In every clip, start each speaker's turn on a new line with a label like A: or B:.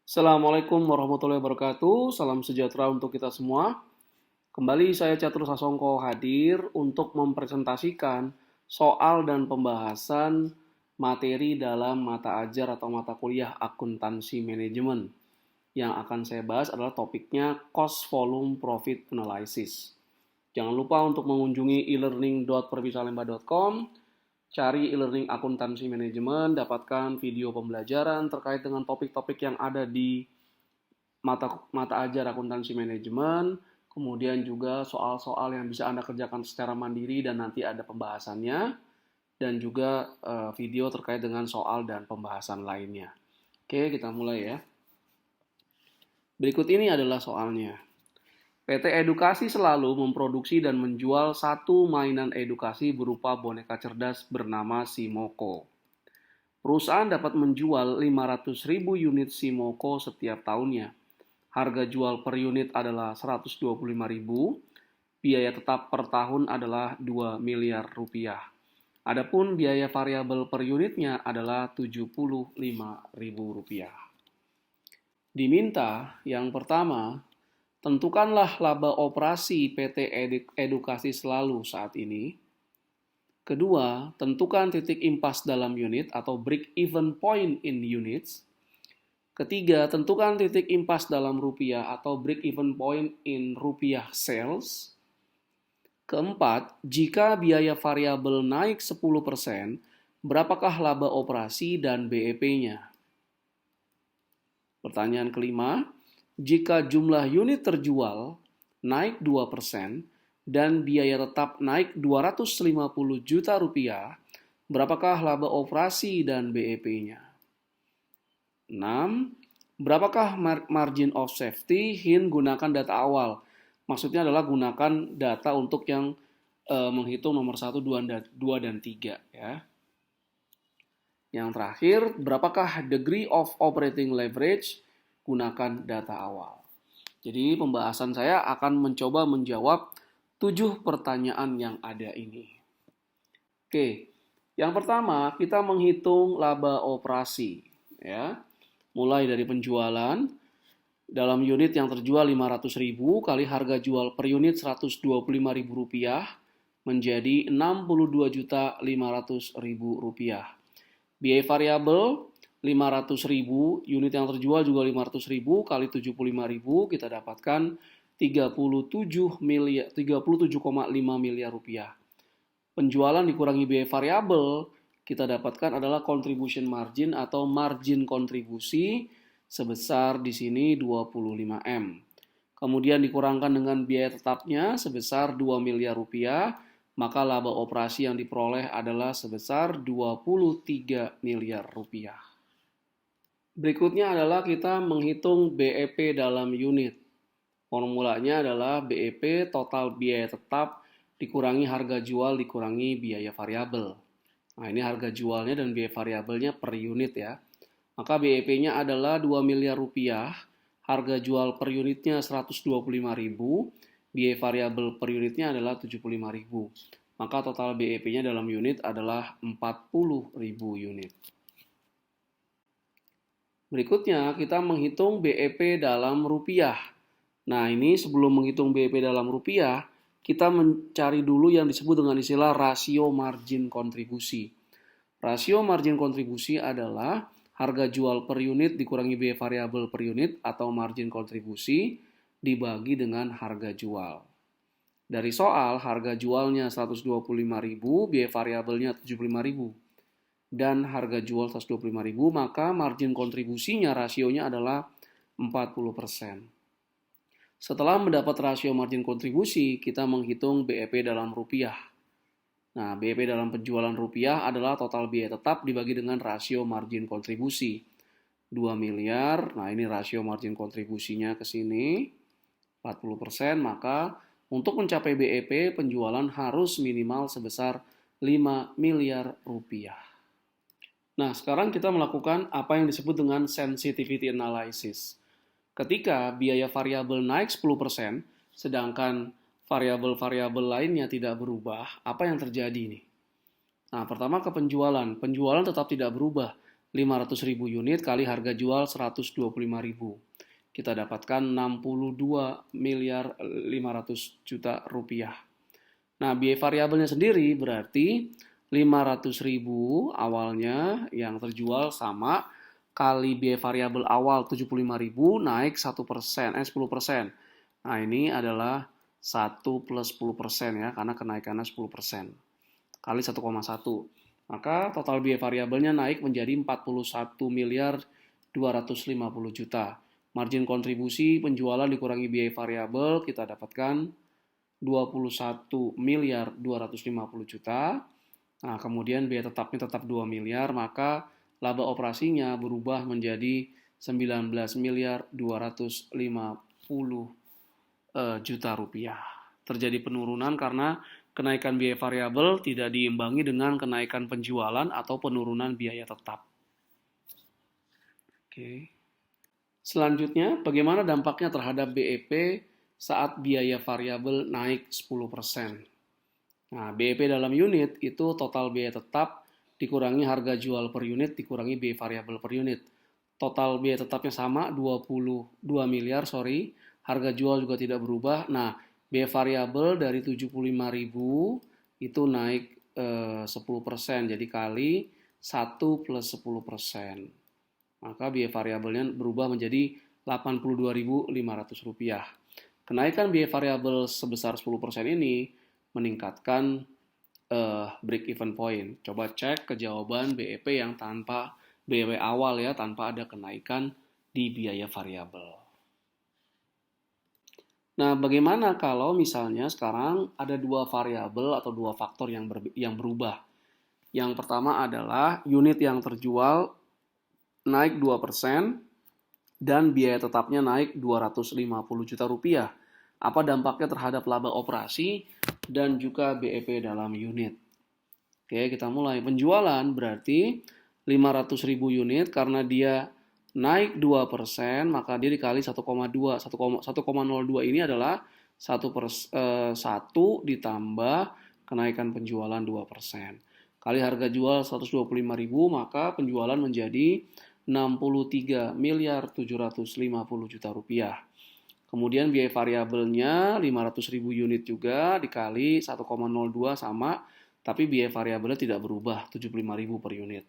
A: Assalamualaikum warahmatullahi wabarakatuh. Salam sejahtera untuk kita semua. Kembali saya Catur Sasongko hadir untuk mempresentasikan soal dan pembahasan materi dalam mata ajar atau mata kuliah akuntansi manajemen. Yang akan saya bahas adalah topiknya Cost Volume Profit Analysis. Jangan lupa untuk mengunjungi e-learning.perbisalemba.com, cari e-learning akuntansi manajemen, dapatkan video pembelajaran terkait dengan topik-topik yang ada di mata ajar akuntansi manajemen, kemudian juga soal-soal yang bisa Anda kerjakan secara mandiri dan nanti ada pembahasannya, dan juga video terkait dengan soal dan pembahasan lainnya. Oke, kita mulai ya. Berikut ini adalah soalnya. PT Edukasi selalu memproduksi dan menjual satu mainan edukasi berupa boneka cerdas bernama Simoko. Perusahaan dapat menjual 500.000 unit Simoko setiap tahunnya. Harga jual per unit adalah 125.000, biaya tetap per tahun adalah 2 miliar rupiah. Adapun biaya variabel per unitnya adalah 75.000 rupiah. Diminta yang pertama, tentukanlah laba operasi PT Edukasi Selalu saat ini. Kedua, tentukan titik impas dalam unit atau break-even point in units. Ketiga, tentukan titik impas dalam rupiah atau break-even point in rupiah sales. Keempat, jika biaya variabel naik 10%, berapakah laba operasi dan BEP-nya? Pertanyaan kelima, jika jumlah unit terjual naik 2% dan biaya tetap naik 250 juta rupiah, berapakah laba operasi dan BEP-nya? 6. Berapakah margin of safety? Hin gunakan data awal. Maksudnya adalah gunakan data untuk yang menghitung nomor 1, 2, dan 3. Ya. Yang terakhir, berapakah degree of operating leverage? Gunakan data awal. Jadi pembahasan saya akan mencoba menjawab 7 pertanyaan yang ada ini. Oke, yang pertama kita menghitung laba operasi. Ya. Mulai dari penjualan, dalam unit yang terjual 500.000 kali harga jual per unit 125.000 rupiah menjadi 62.500.000 rupiah. Biaya variabel 500.000, unit yang terjual juga 500.000 kali 75.000 kita dapatkan 37,5 miliar rupiah. Penjualan dikurangi biaya variabel kita dapatkan adalah contribution margin atau margin kontribusi sebesar di sini 25M. Kemudian dikurangkan dengan biaya tetapnya sebesar 2 miliar rupiah, maka laba operasi yang diperoleh adalah sebesar 23 miliar rupiah. Berikutnya adalah kita menghitung BEP dalam unit. Formulanya adalah BEP total biaya tetap dikurangi harga jual dikurangi biaya variabel. Nah, ini harga jualnya dan biaya variabelnya per unit ya. Maka BEP-nya adalah 2 miliar rupiah, harga jual per unitnya 125.000, biaya variabel per unitnya adalah 75.000. Maka total BEP-nya dalam unit adalah 40.000 unit. Berikutnya kita menghitung BEP dalam rupiah. Nah, ini sebelum menghitung BEP dalam rupiah, kita mencari dulu yang disebut dengan istilah rasio margin kontribusi. Rasio margin kontribusi adalah harga jual per unit dikurangi biaya variabel per unit atau margin kontribusi dibagi dengan harga jual. Dari soal, harga jualnya 125.000, biaya variabelnya 75.000. Dan harga jual 125.000, maka margin kontribusinya rasionya adalah 40%. Setelah mendapat rasio margin kontribusi, kita menghitung BEP dalam rupiah. Nah, BEP dalam penjualan rupiah adalah total biaya tetap dibagi dengan rasio margin kontribusi. 2 miliar, nah ini rasio margin kontribusinya ke sini, 40%, maka untuk mencapai BEP, penjualan harus minimal sebesar 5 miliar rupiah. Nah, sekarang kita melakukan apa yang disebut dengan sensitivity analysis. Ketika biaya variabel naik 10%, sedangkan variabel-variabel lainnya tidak berubah, apa yang terjadi nih? Nah, pertama ke penjualan. Penjualan tetap tidak berubah. 500.000 unit kali harga jual 125.000. Kita dapatkan 62 miliar 500 juta rupiah. Nah, biaya variabelnya sendiri berarti 500.000 awalnya yang terjual sama kali biaya variabel awal 75.000 naik 1%, 10%. Nah, ini adalah 1 plus 10% ya, karena kenaikannya 10%. Kali 1,1. Maka total biaya variabelnya naik menjadi 41 miliar 250 juta. Margin kontribusi penjualan dikurangi biaya variabel, kita dapatkan 21 miliar 250 juta. Nah, kemudian biaya tetapnya tetap 2 miliar, maka laba operasinya berubah menjadi 19 miliar 250 juta rupiah. Terjadi penurunan karena kenaikan biaya variabel tidak diimbangi dengan kenaikan penjualan atau penurunan biaya tetap. Oke. Selanjutnya, bagaimana dampaknya terhadap BEP saat biaya variabel naik 10%? Nah, BEP dalam unit itu total biaya tetap dikurangi harga jual per unit dikurangi biaya variabel per unit. Total biaya tetapnya sama 22 miliar, harga jual juga tidak berubah. Nah, biaya variabel dari 75.000 itu naik 10%, jadi kali 1 plus 10%. Maka biaya variabelnya berubah menjadi Rp82.500. Kenaikan biaya variabel sebesar 10% ini meningkatkan break even point. Coba cek ke jawaban BEP yang tanpa BEP awal ya, tanpa ada kenaikan di biaya variabel. Nah, bagaimana kalau misalnya sekarang ada dua variabel atau dua faktor yang berubah? Yang pertama adalah unit yang terjual naik 2% dan biaya tetapnya naik 250 juta rupiah. Apa dampaknya terhadap laba operasi dan juga BEP dalam unit? Oke, kita mulai. Penjualan berarti 500.000 unit karena dia naik 2%, maka dia dikali 1,2. 1,02 ini adalah 1 ditambah kenaikan penjualan 2%. Kali harga jual 125.000, maka penjualan menjadi 63 miliar 750 juta rupiah. Kemudian biaya variabelnya 500.000 unit juga dikali 1,02 sama, tapi biaya variabelnya tidak berubah 75.000 per unit.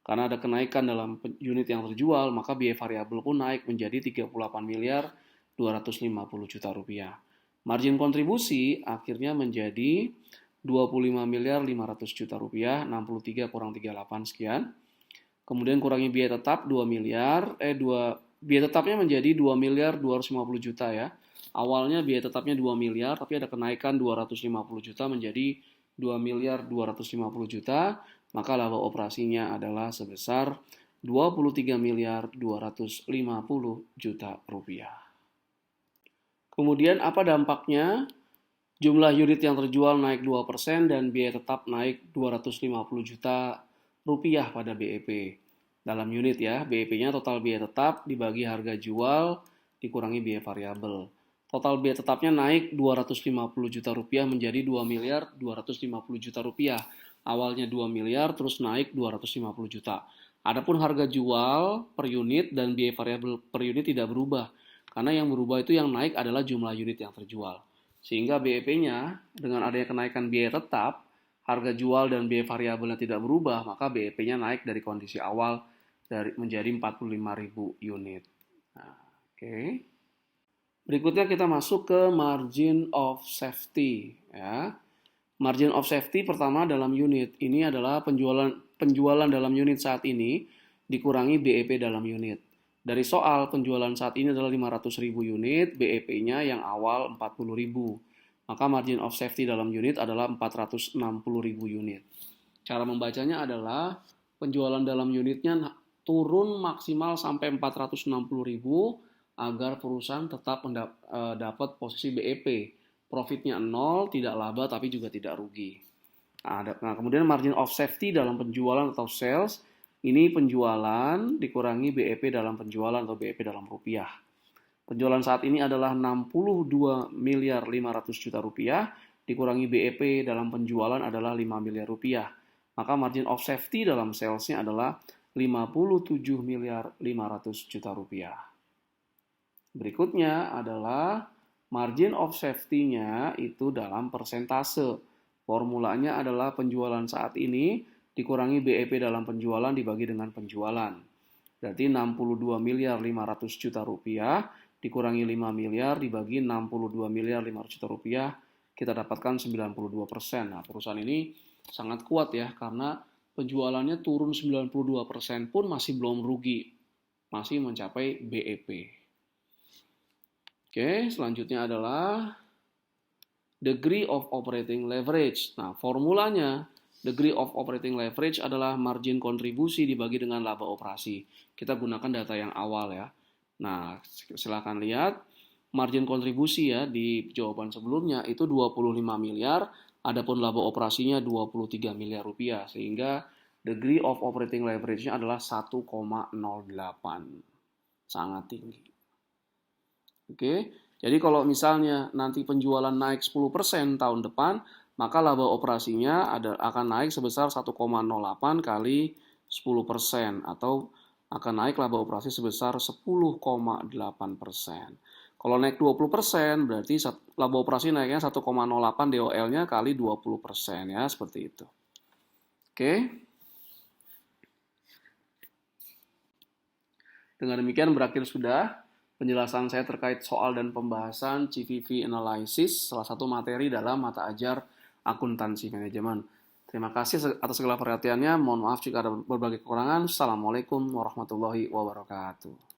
A: Karena ada kenaikan dalam unit yang terjual, maka biaya variabel pun naik menjadi 38 miliar 250 juta rupiah. Margin kontribusi akhirnya menjadi 25 miliar 500 juta rupiah, 63 kurang 38 sekian. Kemudian kurangi biaya tetap 2 miliar, biaya tetapnya menjadi 2 miliar 250 juta ya. Awalnya biaya tetapnya 2 miliar, tapi ada kenaikan 250 juta menjadi 2 miliar 250 juta, maka laba operasinya adalah sebesar 23 miliar 250 juta rupiah. Kemudian apa dampaknya? Jumlah unit yang terjual naik 2% dan biaya tetap naik 250 juta rupiah pada BEP. Dalam unit ya, BEP-nya total biaya tetap dibagi harga jual dikurangi biaya variabel. Total biaya tetapnya naik 250 juta rupiah menjadi 2 miliar 250 juta rupiah. Awalnya 2 miliar terus naik 250 juta. Adapun harga jual per unit dan biaya variabel per unit tidak berubah. Karena yang berubah itu yang naik adalah jumlah unit yang terjual. Sehingga BEP-nya dengan adanya kenaikan biaya tetap, harga jual dan biaya variabelnya tidak berubah, maka BEP-nya naik dari kondisi awal menjadi 45.000 unit. Nah, oke. Berikutnya kita masuk ke margin of safety. Ya. Margin of safety pertama dalam unit. Ini adalah penjualan dalam unit saat ini dikurangi BEP dalam unit. Dari soal penjualan saat ini adalah 500.000 unit, BEP-nya yang awal 40.000. Maka margin of safety dalam unit adalah 460.000 unit. Cara membacanya adalah penjualan dalam unitnya turun maksimal sampai 460.000 agar perusahaan tetap dapat posisi BEP. Profitnya 0, tidak laba tapi juga tidak rugi. Nah, kemudian margin of safety dalam penjualan atau sales, ini penjualan dikurangi BEP dalam penjualan atau BEP dalam rupiah. Penjualan saat ini adalah 62 miliar 500 juta rupiah, dikurangi BEP dalam penjualan adalah 5 miliar rupiah. Maka margin of safety dalam salesnya adalah 57 miliar 500 juta rupiah. Berikutnya adalah margin of safety-nya itu dalam persentase. Formulanya adalah penjualan saat ini dikurangi BEP dalam penjualan dibagi dengan penjualan. Berarti 62 miliar 500 juta rupiah dikurangi 5 miliar dibagi 62 miliar 500 juta rupiah, kita dapatkan 92%. Nah, perusahaan ini sangat kuat ya, karena penjualannya turun 92% pun masih belum rugi, masih mencapai BEP. Oke, selanjutnya adalah degree of operating leverage. Nah, formulanya degree of operating leverage adalah margin kontribusi dibagi dengan laba operasi. Kita gunakan data yang awal ya. Nah, silakan lihat margin kontribusi ya di jawaban sebelumnya itu 25 miliar, adapun laba operasinya 23 miliar rupiah, sehingga degree of operating leverage-nya adalah 1,08. Sangat tinggi. Oke, jadi kalau misalnya nanti penjualan naik 10% tahun depan, maka laba operasinya akan naik sebesar 1,08 kali 10%, atau akan naik laba operasi sebesar 10,8%. Kalau naik 20%, berarti laba operasi naiknya 1,08 DOL-nya kali 20% ya, seperti itu. Oke. Dengan demikian berakhir sudah penjelasan saya terkait soal dan pembahasan CVV Analysis, salah satu materi dalam mata ajar akuntansi manajemen. Terima kasih atas segala perhatiannya. Mohon maaf jika ada berbagai kekurangan. Assalamualaikum warahmatullahi wabarakatuh.